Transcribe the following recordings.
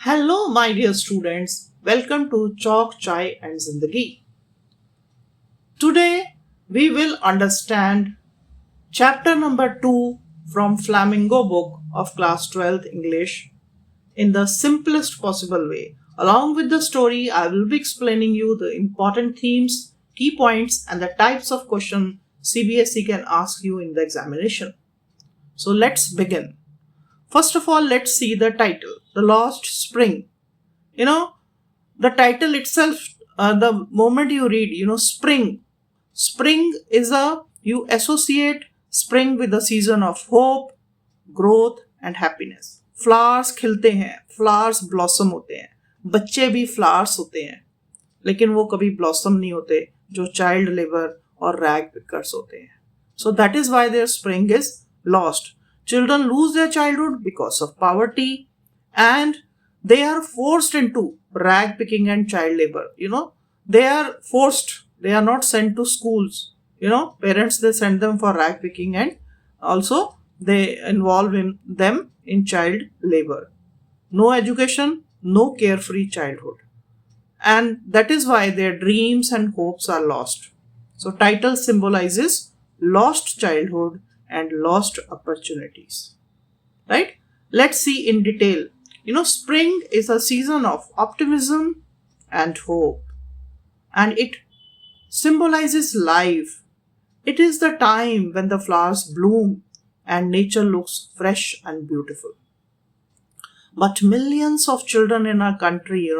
Hello, my dear students. Welcome to Chalk, Chai and Zindagi. Today, we will understand chapter number 2 from Flamingo book of class 12th English in the simplest possible way. Along with the story, I will be explaining you the important themes, key points, and the types of question CBSE can ask you in the examination. So let's begin. First of all, let's see the title, The Lost Spring. You know, the title itself, the moment you read, spring is you associate spring with the season of hope, growth and happiness. Flowers खिलते हैं, flowers blossom होते हैं, बच्चे भी flowers होते हैं, लेकिन वो कभी ब्लॉसम नहीं होते जो चाइल्ड लेबर और रैग पिकर्स होते हैं. So that is why their spring is lost. Children lose their childhood because of poverty and they are forced into rag picking and child labor. They are forced, they are not sent to schools. Parents, they send them for rag picking and also they involve them in child labor. No education, no carefree childhood. And that is why their dreams and hopes are lost. So title symbolizes lost childhood and lost opportunities. Right? Let's see in detail. Spring is a season of optimism and hope, and it symbolizes life. It is the time when the flowers bloom and nature looks fresh and beautiful. But millions of children in our country,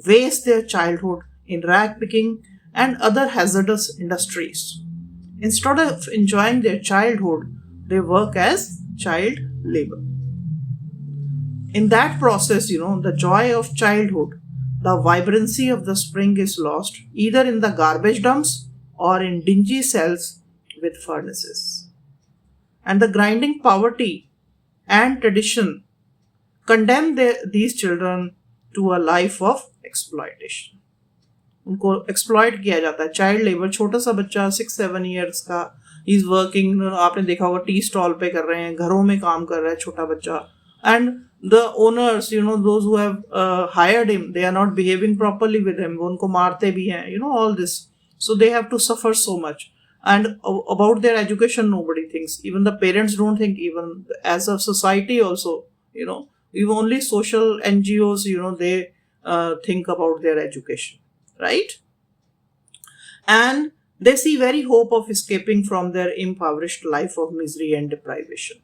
waste their childhood in rag picking and other hazardous industries. Instead of enjoying their childhood, they work as child labor. In that process, the joy of childhood, the vibrancy of the spring is lost either in the garbage dumps or in dingy cells with furnaces. And the grinding poverty and tradition condemn these children to a life of exploitation. उनको exploit किया जाता है. Child labour, छोटा सा बच्चा 6-7 years का, is working, आपने देखा होगा टी स्टॉल पे कर रहे हैं, घरों में काम कर रहा है छोटा बच्चा. And the owners, those who have hired him, they are not behaving properly with him, वो उनको मारते भी हैं, all this. So they have to suffer so much. And about their education, nobody thinks. Even the parents don't think. Even as a society, also, even only social NGOs, they think about their education, right? And they see very hope of escaping from their impoverished life of misery and deprivation,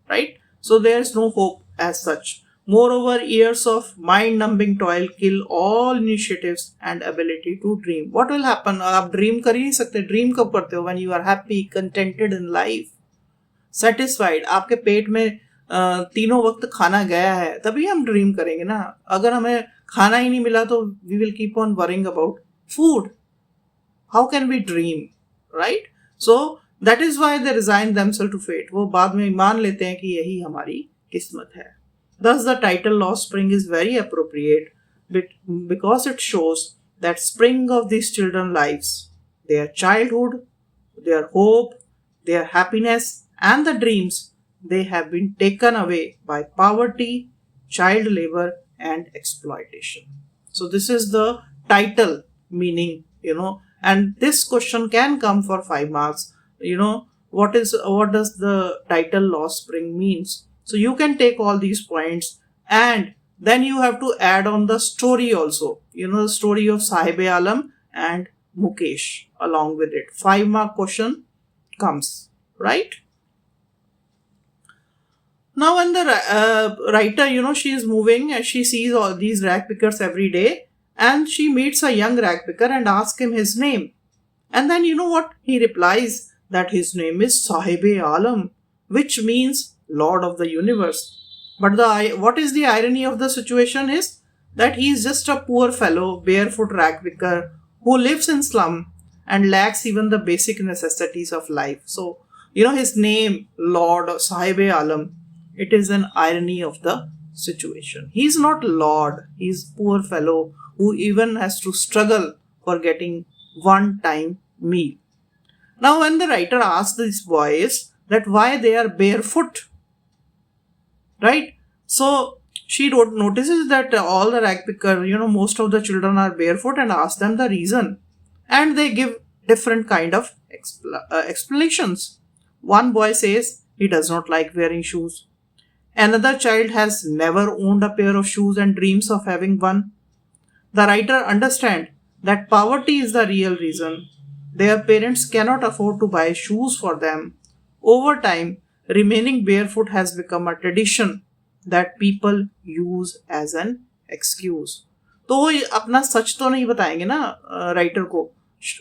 right? So there is no hope as such. Moreover, years of mind-numbing toil kill all initiatives and ability to dream. What will happen? आप dream कर ही नहीं सकते. Dream कब करते हो? When you are happy, contented in life, satisfied. आपके पेट में तीनों वक्त खाना गया है, तभी हम ड्रीम करेंगे ना. अगर हमें खाना ही नहीं मिला तो we will keep on worrying about food. How can we dream, right? So that is why they resign themselves to fate. वो बाद में मान लेते हैं कि यही हमारी किस्मत है. Thus, the title Lost Spring is very appropriate because it shows that spring of these children's lives, their childhood, their hope, their happiness, and the dreams, they have been taken away by poverty, child labor, and exploitation. So, this is the title meaning, and this question can come for 5 marks. What does the title Lost Spring means? So you can take all these points and then you have to add on the story also. The story of Sahib-e Alam and Mukesh along with it. 5 mark question comes, right? Now when the writer, she is moving and she sees all these rag pickers every day and she meets a young rag picker and asks him his name. And then you know what? He replies that his name is Sahib-e Alam, which means Lord of the universe. But what is the irony of the situation is that he is just a poor fellow, barefoot rag picker who lives in slum and lacks even the basic necessities of life. So, his name, Lord Sahib-e Alam, it is an irony of the situation. He is not Lord, he is poor fellow who even has to struggle for getting one-time meal. Now, when the writer asks these boys that why they are barefoot, right? So She notices that all the rag picker, most of the children are barefoot and asks them the reason. And they give different kind of explanations. One boy says he does not like wearing shoes. Another child has never owned a pair of shoes and dreams of having one. The writer understands that poverty is the real reason. Their parents cannot afford to buy shoes for them. Over time, remaining barefoot has become a tradition that people use as an excuse. तो वो अपना सच तो नहीं बताएंगे ना writer को,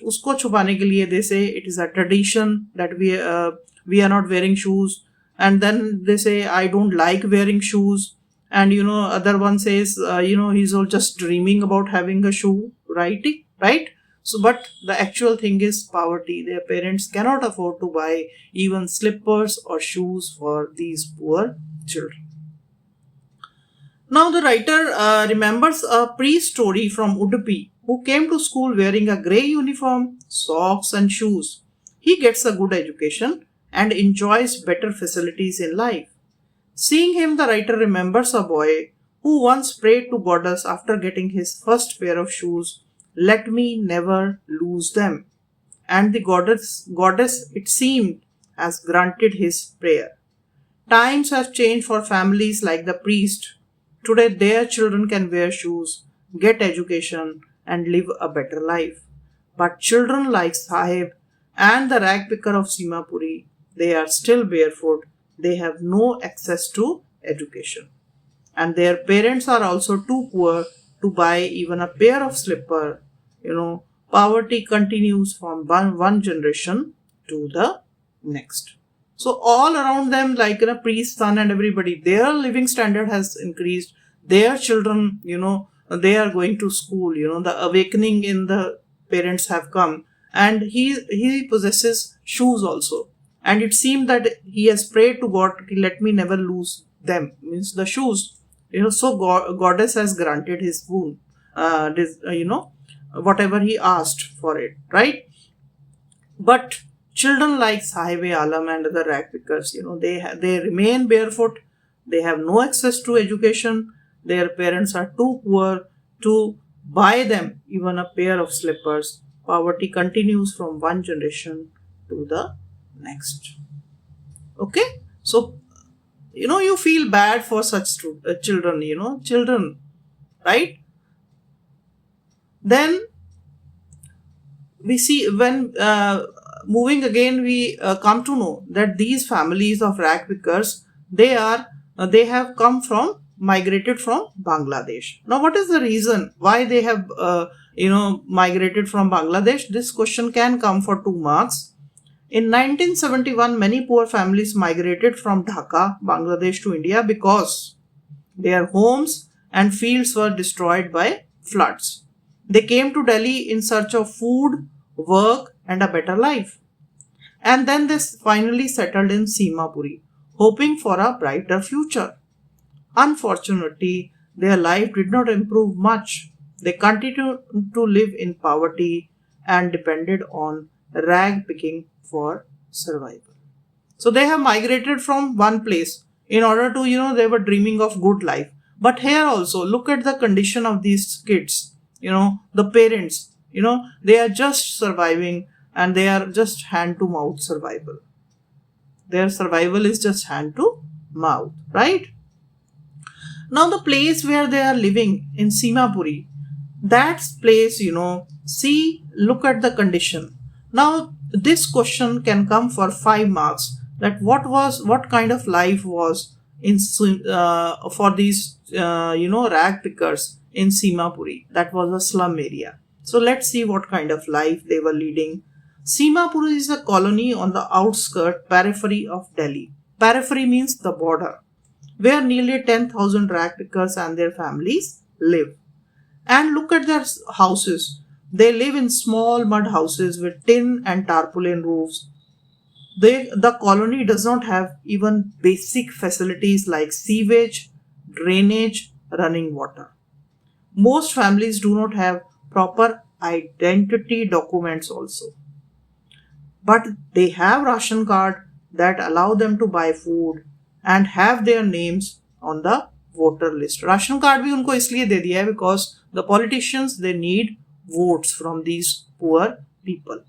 उसको छुपाने के लिए they say it is a tradition that we are not wearing shoes, and then they say I don't like wearing shoes, and other one says he's all just dreaming about having a shoe, right? So but the actual thing is poverty. Their parents cannot afford to buy even slippers or shoes for these poor children. Now the writer remembers a priest story from Udupi who came to school wearing a grey uniform, socks and shoes. He gets a good education and enjoys better facilities in life. Seeing him, the writer remembers a boy who once prayed to goddess after getting his first pair of shoes, "Let me never lose them." And the goddess, it seemed, has granted his prayer. Times have changed for families like the priest. Today, their children can wear shoes, get education, and live a better life. But children like Sahib and the rag picker of Simapuri, they are still barefoot. They have no access to education. And their parents are also too poor to buy even a pair of slipper. Poverty continues from one generation to the next. So all around them, like priest, son and everybody, their living standard has increased. Their children, they are going to school. The awakening in the parents have come. And he possesses shoes also. And it seemed that he has prayed to God, "Let me never lose them," means the shoes. So goddess has granted his boon, whatever he asked for it, right? But children like Sahib Alam and the rag pickers, they remain barefoot. They have no access to education. Their parents are too poor to buy them even a pair of slippers. Poverty continues from one generation to the next. Okay, so you feel bad for such children, right? Then we see when moving again, we come to know that these families of rag pickers, they have migrated from Bangladesh. Now what is the reason why they have migrated from Bangladesh? This question can come for 2 marks. In 1971, many poor families migrated from Dhaka, Bangladesh to India because their homes and fields were destroyed by floods. They came to Delhi in search of food, work and a better life. And then they finally settled in Simapuri, hoping for a brighter future. Unfortunately, their life did not improve much. They continued to live in poverty and depended on rag picking for survival. So they have migrated from one place in order to, they were dreaming of good life. But here also, look at the condition of these kids. The parents, they are just surviving and they are just hand to mouth survival. Their survival is just hand to mouth, right? Now the place where they are living in Simapuri, that place, look at the condition. Now this question can come for 5 marks, that what kind of life was in for these rag pickers in Simapuri. That was a slum area. So let's see what kind of life they were leading. Simapuri is a colony on the outskirts periphery of Delhi. Periphery means the border, where nearly 10,000 rag pickers and their families live. And look at their houses. They live in small mud houses with tin and tarpaulin roofs. The colony does not have even basic facilities like sewage, drainage, running water. Most families do not have proper identity documents also. But they have ration card that allow them to buy food and have their names on the voter list. Ration card भी उनको इसलिए दे दिया है because the politicians they need votes from these poor people.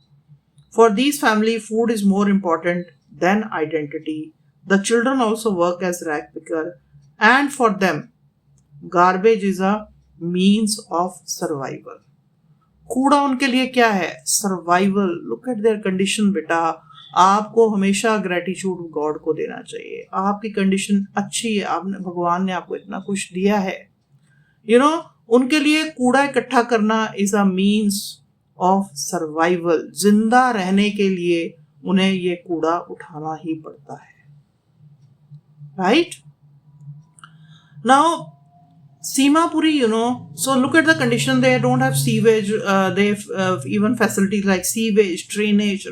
For these family, food is more important than identity. The children also work as rag picker, and for them, garbage is a means of survival. कूड़ा उनके लिए क्या है? Survival. Look at there condition बेटा. आपको हमेशा gratitude God को देना चाहिए. आपकी कंडीशन अच्छी है, आपने भगवान ने आपको इतना कुछ दिया है. उनके लिए कूड़ा इकट्ठा करना is a means of survival. जिंदा रहने के लिए उन्हें ये कूड़ा उठाना ही पड़ता है. Right now Simapuri, so look at the condition. They don't have sewage. They have even facilities like sewage, drainage,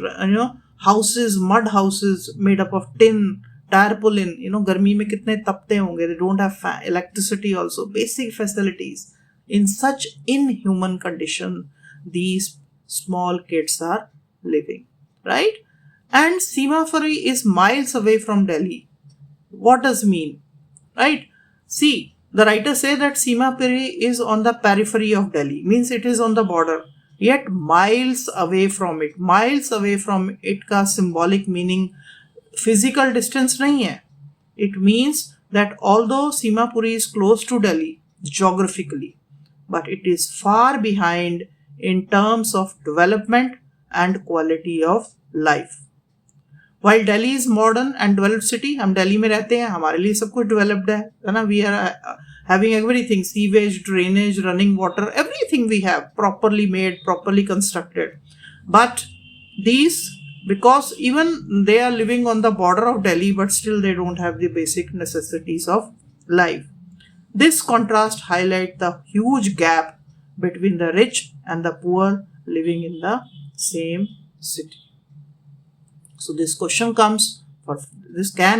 houses, mud houses made up of tin, tarpaulin. गर्मी में कितने तपते होंगे. They don't have electricity also. Basic facilities. In such inhuman condition, these small kids are living. Right? And Simapuri is miles away from Delhi. What does mean? Right? See, the writers say that Simapuri is on the periphery of Delhi, means it is on the border, yet miles away from it. Miles away from it का symbolic meaning physical distance नहीं है. It means that although Simapuri is close to Delhi geographically, but it is far behind in terms of development and quality of life. While Delhi is modern and developed city, हम दिल्ली में रहते हैं, हमारे लिए सब कुछ developed है ना. We are having everything, sewage, drainage, running water, everything we have properly made, properly constructed. But these, because even they are living on the border of Delhi, but still they don't have the basic necessities of life. This contrast highlights the huge gap between the rich and the poor living in the same city. So this question can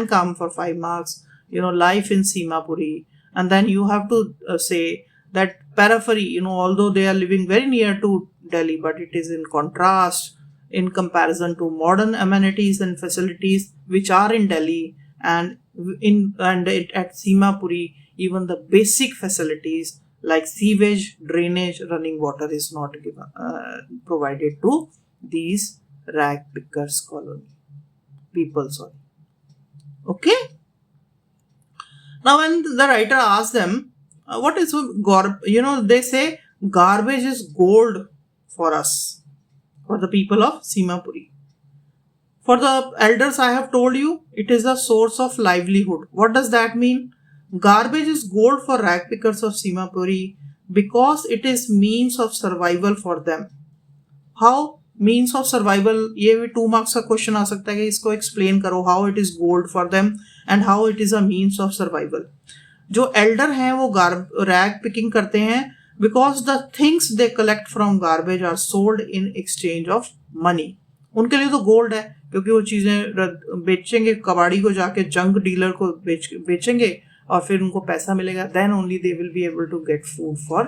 come for 5 marks, life in Simapuri. And then you have to say that periphery, although they are living very near to Delhi, but it is in contrast in comparison to modern amenities and facilities which are in Delhi, and at Simapuri, even the basic facilities like sewage, drainage, running water is not provided to these rag pickers colony people. Okay. Now when the writer asks them, what is they say garbage is gold for us, for the people of Simapuri. For the elders, I have told you, it is a source of livelihood. What does that mean? Garbage is gold for rag pickers of Simapuri because it is means of survival for them. How? Means of survival, ये भी 2 marks का question आ सकता है कि इसको explain करो. How it is gold for them and how it is a means of survival. जो elder हैं वो रैग पिकिंग करते हैं because the things they collect from garbage are sold in exchange of money. उनके लिए तो gold है क्योंकि वो चीजें बेचेंगे, कबाड़ी को जाके जंक डीलर को बेचेंगे और फिर उनको पैसा मिलेगा. Then only they will be able to get food for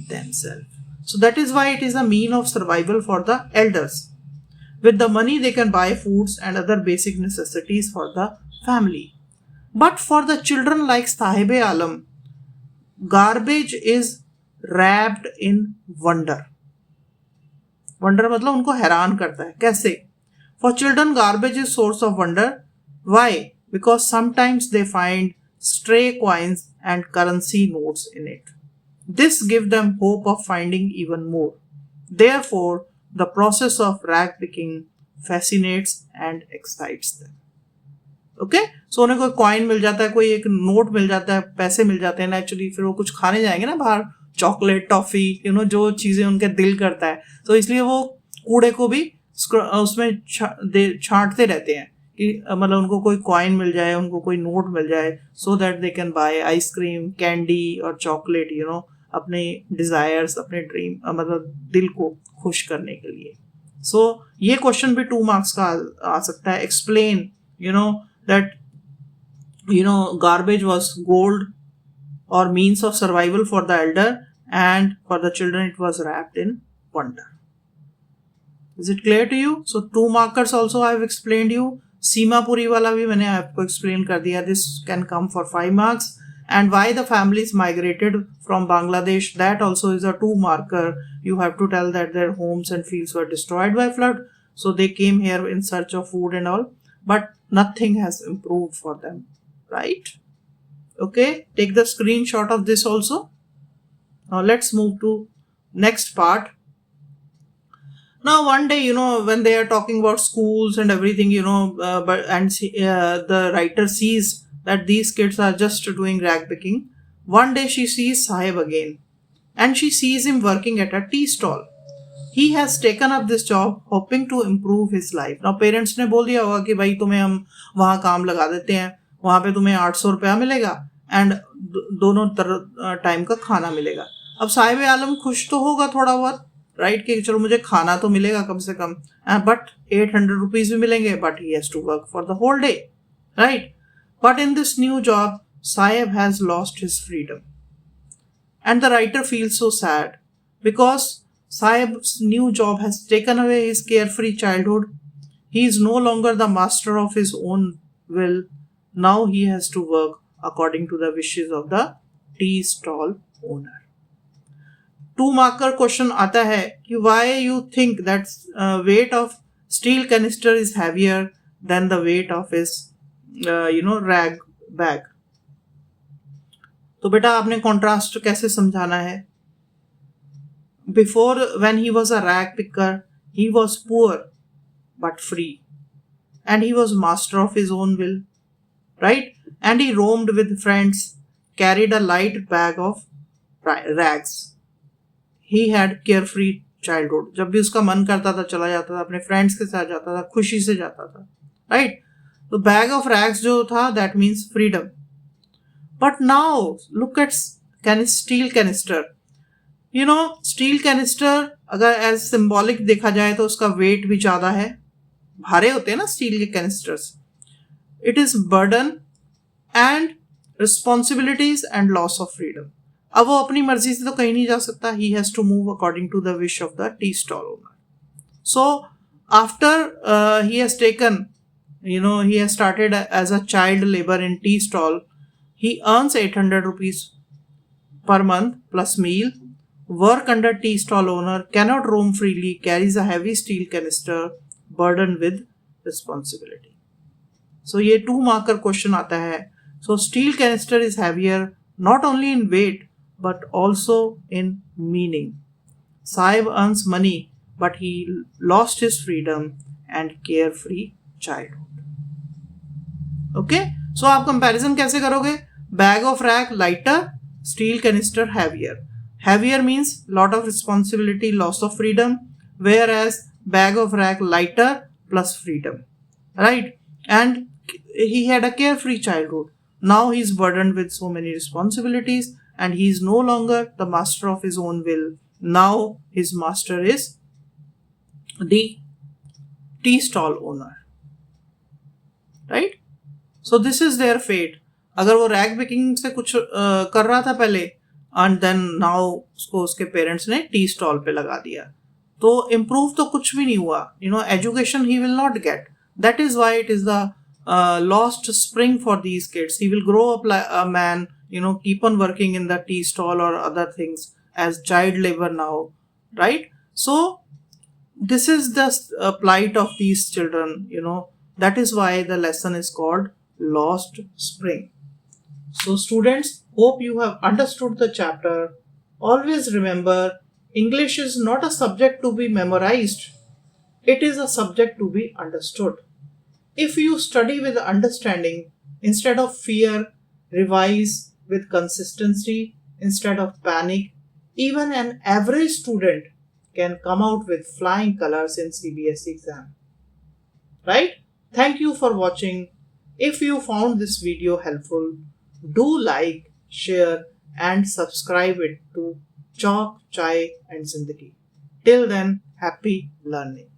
themself. So that is why it is a mean of survival for the elders. With the money they can buy foods and other basic necessities for the family. But for the children like Sahibe Alam, garbage is wrapped in wonder. Wonder मतलब उनको हैरान करता है. कैसे? For children, garbage is source of wonder. Why? Because sometimes they find stray coins and currency notes in it. This gives them hope of finding even more. Therefore, the process of rag picking fascinates and excites them. Okay? So उन्हें कोई coin मिल जाता है, कोई एक note मिल जाता है, पैसे मिल जाते हैं नेचुरली, फिर वो कुछ खाने जाएंगे ना बाहर, चॉकलेट, टॉफी, जो चीजें उनके दिल करता है. तो इसलिए वो कूड़े को भी उसमें छांटते रहते हैं कि मतलब उनको कोई कॉइन मिल जाए, उनको कोई नोट मिल जाए, so that they can buy ice cream, candy और चॉकलेट, अपने डिजायर्स, अपने ड्रीम, मतलब दिल को खुश करने के लिए. सो ये क्वेश्चन भी 2 marks का आ सकता है. Explain that garbage was gold or means of survival for the elder, and for the children it was wrapped in wonder. Is it clear to you? So 2 markers also I have explained you. Simapuri वाला भी मैंने आपको explain कर दिया. This can come for 5 marks. and why the families migrated from Bangladesh, that also is a 2 marker. You have to tell that their homes and fields were destroyed by flood, so they came here in search of food and all, but nothing has improved for them, right? Okay, take the screenshot of this also. Now let's move to next part. Now one day, when they are talking about schools and everything, the writer sees that these kids are just doing rag picking. One day she sees Sahib again, and she sees him working at a tea stall. He has taken up this job hoping to improve his life. Now parents ने बोल दिया होगा कि भाई तुम्हें हम वहाँ काम लगा देते हैं, वहाँ पे तुम्हें 800 रुपया मिलेगा एंड दोनों टाइम का खाना मिलेगा. अब साहिब आलम खुश तो होगा थोड़ा बहुत, राइट, कि चलो मुझे खाना तो मिलेगा कम से कम, बट 800 रुपीज भी मिलेंगे, but he has to work for the whole day, right. But in this new job Sahib has lost his freedom and the writer feels so sad because Sahib's new job has taken away his carefree childhood. He is no longer the master of his own will. Now he has to work according to the wishes of the tea stall owner. 2 marker question आता है कि why you think that weight of steel canister is heavier than the weight of his rag bag. तो बेटा आपने contrast कैसे समझाना है? Before, when he was a rag picker, he was poor but free, and he was master of his own will, right? And he roamed with friends, carried a light bag of rags. He had carefree childhood. जब भी उसका मन करता था चला जाता था, अपने फ्रेंड्स के साथ जाता था, खुशी से जाता था, right? तो bag of rags जो था, that means freedom. But now look at steel canister. Steel canister अगर एज सिंबॉलिक देखा जाए तो उसका वेट भी ज्यादा है, भारे होते हैं ना स्टील के canisters. It is burden and responsibilities and loss of freedom. अब वो अपनी मर्जी से तो कहीं नहीं जा सकता. He has to move according to the wish of the tea stall owner. So after he has taken, he has started as a child labor in tea stall. He earns 800 rupees per month plus meal. Work under tea stall owner, cannot roam freely, carries a heavy steel canister, burdened with responsibility. So ये 2 marker question आता है. So steel canister is heavier not only in weight but also in meaning. Sahib earns money but he lost his freedom and carefree childhood. Okay? So आप comparison कैसे करोगे? Bag of rag lighter, steel canister heavier. Heavier means lot of responsibility, loss of freedom, whereas bag of rag lighter plus freedom, right? And he had a carefree childhood. Now he is burdened with so many responsibilities and he is no longer the master of his own will. Now his master is the tea stall owner, right? So this is their fate. अगर वो rag picking से कुछ कर रहा था पहले and then now उसको उसके पेरेंट्स ने टी स्टॉल पे लगा दिया, तो इम्प्रूव तो कुछ भी नहीं हुआ. Education he will not get. That is why it is the lost spring for these kids. He will grow up a man, keep on working in the tea stall और other things as child labour now, right? So this is the plight of these children. That is why the lesson is called Lost Spring. So students, hope you have understood the chapter. Always remember, English is not a subject to be memorized. It is a subject to be understood. If you study with understanding instead of fear, revise with consistency instead of panic, even an average student can come out with flying colors in CBSE exam. Right? Thank you for watching. If you found this video helpful, do like, share and subscribe it to Chalk, Chai and Zindagi. Till then, happy learning.